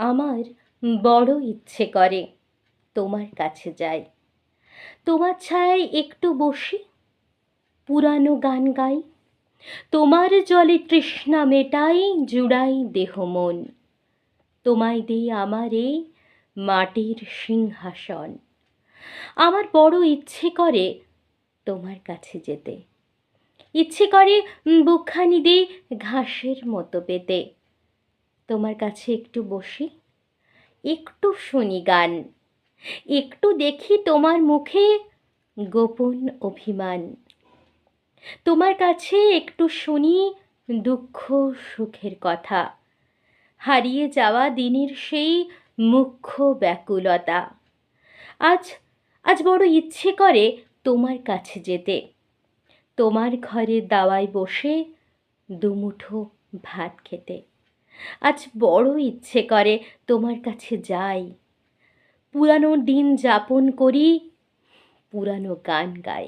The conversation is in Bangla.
আমার বড় ইচ্ছে করে তোমার কাছে যাই, তোমার ছায়ায় একটু বসি, পুরানো গান গাই, তোমার জলে তৃষ্ণা মেটাই, জুড়াই দেহ মন। তোমায় দিই আমার এই মাটির সিংহাসন। আমার বড় ইচ্ছে করে তোমার কাছে যেতে, ইচ্ছে করে বুকখানি দিই ঘাসের মতো পেতে, তোমার কাছে একটু বসি, একটু শুনি গান, একটু দেখি তোমার মুখে গোপন অভিমান। তোমার কাছে একটু শুনি দুঃখ সুখের কথা, হারিয়ে যাওয়া দিনের সেই মুখ্য ব্যাকুলতা। আজ আজ বড় ইচ্ছে করে তোমার কাছে যেতে, তোমার ঘরের দাওয়ায় বসে দুমুঠো ভাত খেতে। আজ বড় ইচ্ছে করে তোমার কাছে যাই, পুরানো দিন যাপন করি, পুরানো গান গাই।